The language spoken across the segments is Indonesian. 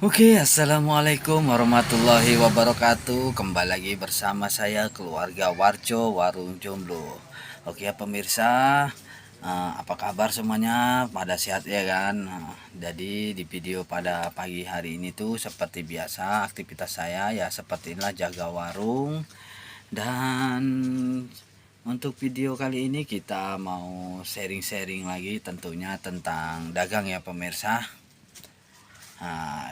Assalamualaikum warahmatullahi wabarakatuh. Kembali lagi bersama saya keluarga Warjo Warung Jomblo. Pemirsa, apa kabar semuanya? Pada sehat ya kan? Jadi di video pada pagi hari ini tuh seperti biasa aktivitas saya ya seperti inilah, jaga warung. Dan untuk video kali ini kita mau sharing-sharing lagi tentunya tentang dagang ya pemirsa.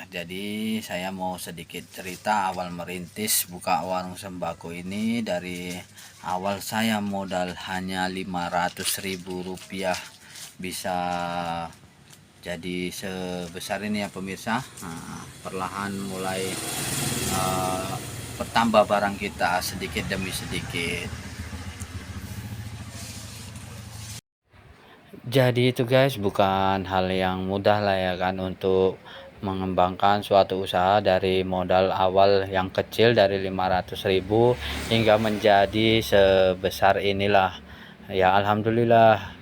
Jadi saya mau sedikit cerita awal merintis buka warung sembako ini. Dari awal saya modal hanya Rp500.000 bisa jadi sebesar ini ya pemirsa. Perlahan mulai bertambah barang kita sedikit demi sedikit. Jadi itu guys, bukan hal yang mudah lah ya kan untuk mengembangkan suatu usaha dari modal awal yang kecil dari 500.000 hingga menjadi sebesar inilah. Ya alhamdulillah,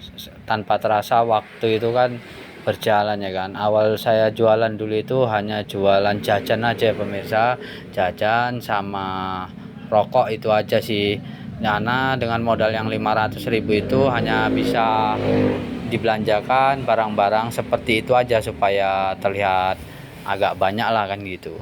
tanpa terasa waktu itu kan berjalan ya kan. Awal saya jualan dulu itu hanya jualan jajan aja pemirsa, jajan sama rokok itu aja sih. Karena dengan modal yang 500.000 itu hanya bisa dibelanjakan barang-barang seperti itu aja supaya terlihat agak banyak lah kan gitu.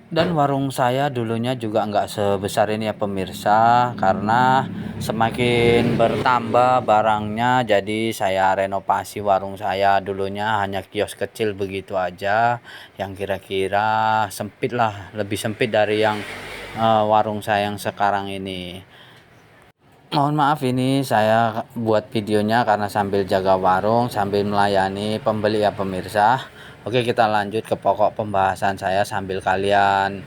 Dan warung saya dulunya juga nggak sebesar ini ya pemirsa, karena semakin bertambah barangnya jadi saya renovasi warung saya. Dulunya hanya kios kecil begitu aja yang kira-kira sempit lah, lebih sempit dari yang warung saya yang sekarang ini. Mohon maaf ini saya buat videonya karena sambil jaga warung, sambil melayani pembeli ya pemirsa. Oke, kita lanjut ke pokok pembahasan saya sambil kalian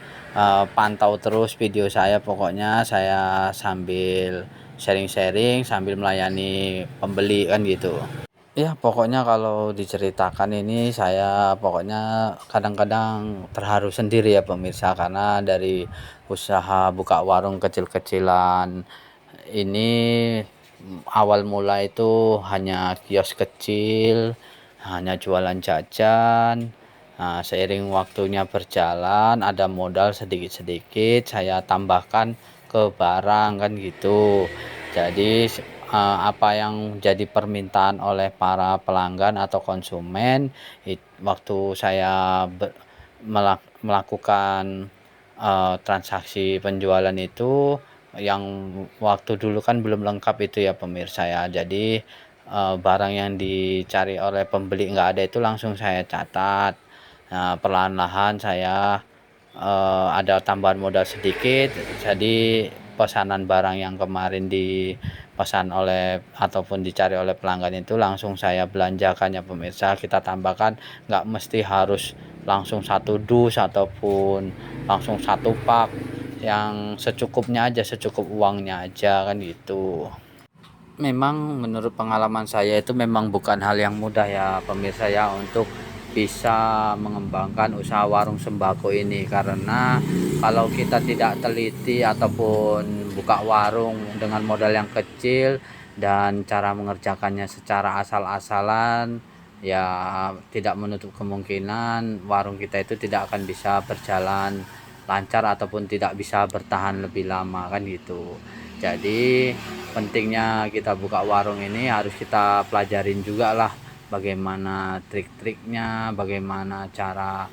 pantau terus video saya. Pokoknya saya sambil sharing-sharing sambil melayani pembeli kan gitu. Ya pokoknya kalau diceritakan ini saya pokoknya kadang-kadang terharu sendiri ya pemirsa, karena dari usaha buka warung kecil-kecilan ini awal mula itu hanya kios kecil, hanya jualan jajan. Seiring waktunya berjalan ada modal sedikit-sedikit saya tambahkan ke barang kan gitu. Jadi apa yang jadi permintaan oleh para pelanggan atau konsumen waktu saya melakukan transaksi penjualan itu, yang waktu dulu kan belum lengkap itu ya pemirsa ya. Jadi barang yang dicari oleh pembeli nggak ada itu langsung saya catat. Perlahan-lahan saya ada tambahan modal sedikit, jadi pesanan barang yang kemarin dipesan oleh ataupun dicari oleh pelanggan itu langsung saya belanjakan ya pemirsa. Kita tambahkan, nggak mesti harus langsung satu dus ataupun langsung satu pak, yang secukupnya aja, secukup uangnya aja kan gitu. Memang menurut pengalaman saya itu memang bukan hal yang mudah ya pemirsa ya untuk bisa mengembangkan usaha warung sembako ini, karena kalau kita tidak teliti ataupun buka warung dengan modal yang kecil dan cara mengerjakannya secara asal-asalan, ya tidak menutup kemungkinan warung kita itu tidak akan bisa berjalan lancar ataupun tidak bisa bertahan lebih lama kan gitu. Jadi pentingnya kita buka warung ini harus kita pelajarin juga lah, bagaimana trik-triknya, bagaimana cara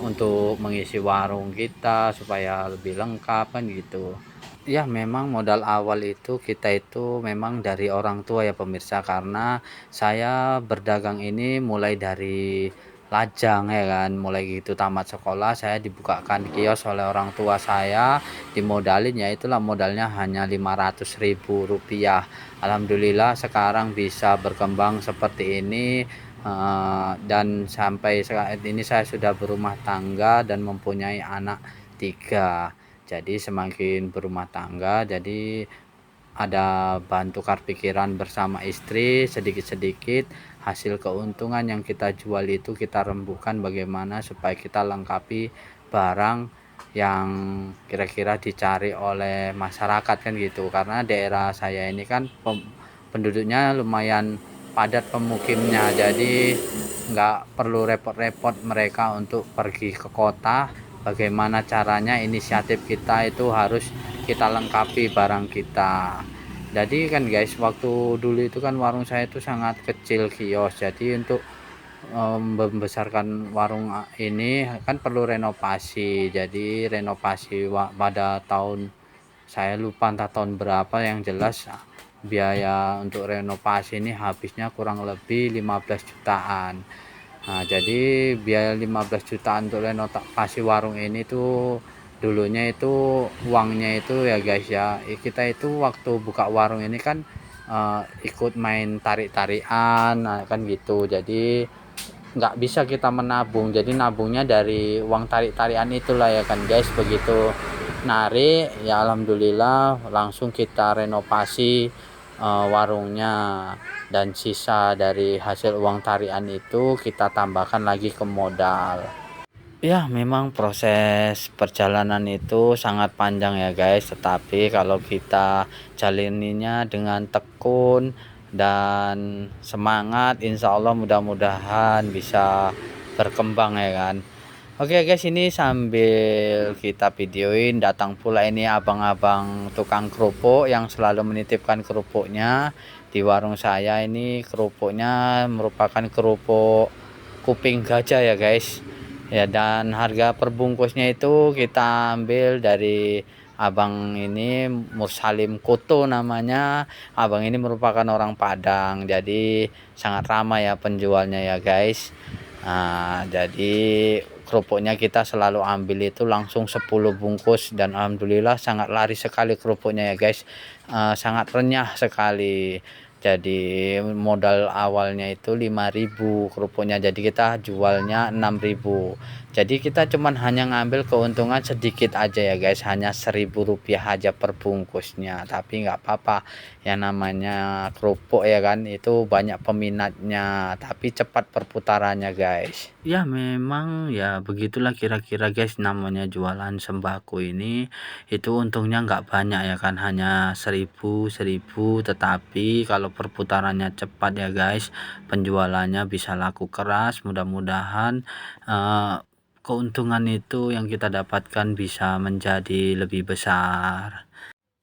untuk mengisi warung kita supaya lebih lengkap kan gitu. Ya memang modal awal itu kita itu memang dari orang tua ya pemirsa, karena saya berdagang ini mulai dari lajang ya kan, mulai gitu tamat sekolah saya dibukakan kios oleh orang tua saya, dimodalin ya itulah modalnya hanya Rp500.000. Alhamdulillah sekarang bisa berkembang seperti ini, dan sampai saat ini saya sudah berumah tangga dan mempunyai anak 3. Jadi semakin berumah tangga jadi ada tukar pikiran bersama istri, sedikit-sedikit hasil keuntungan yang kita jual itu kita rembukan bagaimana supaya kita lengkapi barang yang kira-kira dicari oleh masyarakat kan gitu. Karena daerah saya ini kan penduduknya lumayan padat pemukimnya, jadi nggak perlu repot-repot mereka untuk pergi ke kota. Bagaimana caranya, inisiatif kita itu harus kita lengkapi barang kita. Jadi kan guys, waktu dulu itu kan warung saya itu sangat kecil kios, jadi untuk membesarkan warung ini kan perlu renovasi. Jadi renovasi pada tahun, saya lupa entah tahun berapa, yang jelas biaya untuk renovasi ini habisnya kurang lebih 15 jutaan. Nah, jadi biaya 15 jutaan untuk renovasi warung ini tuh dulunya itu uangnya itu ya guys ya, kita itu waktu buka warung ini kan ikut main tarik-tarian, nah, kan gitu. Jadi nggak bisa kita menabung, jadi nabungnya dari uang tarik-tarian itulah ya kan guys. Begitu narik ya alhamdulillah langsung kita renovasi warungnya, dan sisa dari hasil uang tarian itu kita tambahkan lagi ke modal. Ya, memang proses perjalanan itu sangat panjang ya guys, tetapi kalau kita jalaninya dengan tekun dan semangat, insya Allah mudah-mudahan bisa berkembang ya kan. Oke guys, ini sambil kita videoin, datang pula ini abang-abang tukang kerupuk yang selalu menitipkan kerupuknya di warung saya. Ini kerupuknya merupakan kerupuk kuping gajah ya guys ya, dan harga perbungkusnya itu kita ambil dari abang ini, Mursalim Koto namanya. Abang ini merupakan orang Padang, jadi sangat ramai ya penjualnya ya guys. Nah, jadi kerupuknya kita selalu ambil itu langsung 10 bungkus, dan alhamdulillah sangat laris sekali kerupuknya ya guys. Sangat renyah sekali. Jadi modal awalnya itu 5.000 kerupuknya, jadi kita jualnya 6.000. Jadi kita cuman hanya ngambil keuntungan sedikit aja ya guys, hanya 1.000 rupiah aja per bungkusnya. Tapi nggak apa-apa, yang namanya kerupuk ya kan, itu banyak peminatnya tapi cepat perputarannya guys. Ya memang ya begitulah kira-kira guys, namanya jualan sembako ini itu untungnya nggak banyak ya kan, hanya 1.000 tetapi kalau perputarannya cepat ya guys, penjualannya bisa laku keras. Mudah-mudahan keuntungan itu yang kita dapatkan bisa menjadi lebih besar.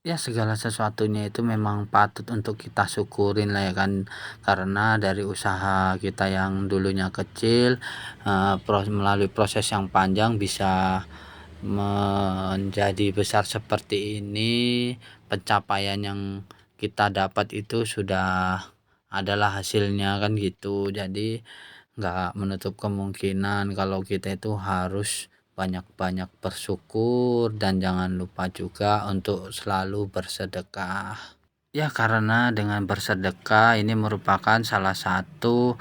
Ya segala sesuatunya itu memang patut untuk kita syukurin lah ya kan, karena dari usaha kita yang dulunya kecil, melalui proses yang panjang bisa menjadi besar seperti ini. Pencapaian yang kita dapat itu sudah adalah hasilnya kan gitu. Jadi nggak menutup kemungkinan kalau kita itu harus banyak-banyak bersyukur, dan jangan lupa juga untuk selalu bersedekah. Ya karena dengan bersedekah ini merupakan salah satu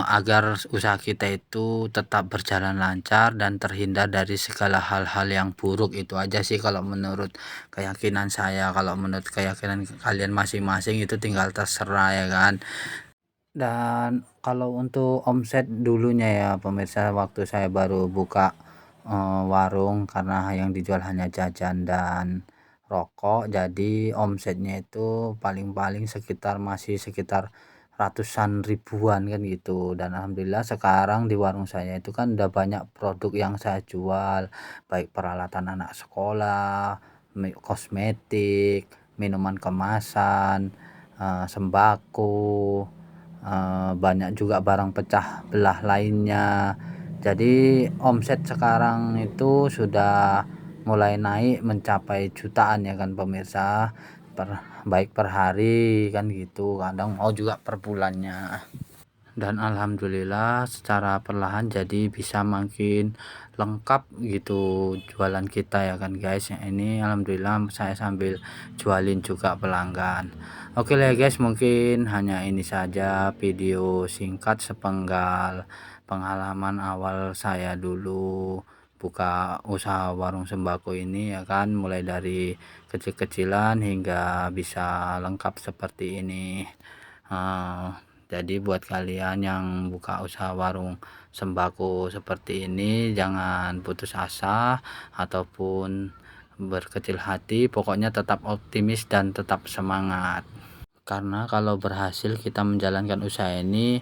agar usaha kita itu tetap berjalan lancar dan terhindar dari segala hal-hal yang buruk. Itu aja sih kalau menurut keyakinan saya. Kalau menurut keyakinan kalian masing-masing itu tinggal terserah ya kan. Dan kalau untuk omset dulunya ya pemirsa, waktu saya baru buka warung, karena yang dijual hanya jajan dan rokok, jadi omsetnya itu paling-paling masih sekitar ratusan ribuan kan gitu. Dan alhamdulillah sekarang di warung saya itu kan udah banyak produk yang saya jual, baik peralatan anak sekolah, kosmetik, minuman kemasan, sembako, banyak juga barang pecah belah lainnya. Jadi omset sekarang itu sudah mulai naik mencapai jutaan ya kan pemirsa, baik per hari kan gitu, kadang mau juga per bulannya. Dan alhamdulillah secara perlahan jadi bisa makin lengkap gitu jualan kita ya kan guys. Ini alhamdulillah saya sambil jualin juga pelanggan. Oke lah guys, mungkin hanya ini saja video singkat sepenggal pengalaman awal saya dulu buka usaha warung sembako ini ya kan, mulai dari kecil-kecilan hingga bisa lengkap seperti ini. Jadi buat kalian yang buka usaha warung sembako seperti ini, jangan putus asa ataupun berkecil hati, pokoknya tetap optimis dan tetap semangat. Karena kalau berhasil kita menjalankan usaha ini,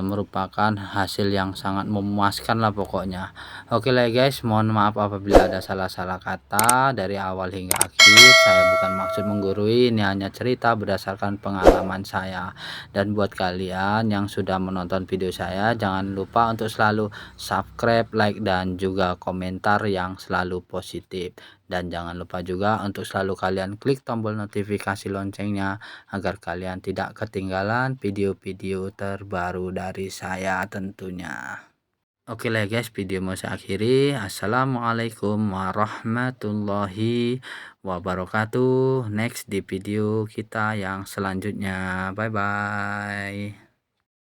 merupakan hasil yang sangat memuaskan lah pokoknya. Oke lah guys, mohon maaf apabila ada salah-salah kata dari awal hingga akhir. Saya bukan maksud menggurui, ini hanya cerita berdasarkan pengalaman saya. Dan buat kalian yang sudah menonton video saya, jangan lupa untuk selalu subscribe, like, dan juga komentar yang selalu positif. Dan jangan lupa juga untuk selalu kalian klik tombol notifikasi loncengnya agar kalian tidak ketinggalan video-video terbaru dari saya tentunya. Oke lah guys, video mau saya akhiri. Assalamualaikum warahmatullahi wabarakatuh. Next di video kita yang selanjutnya. Bye bye.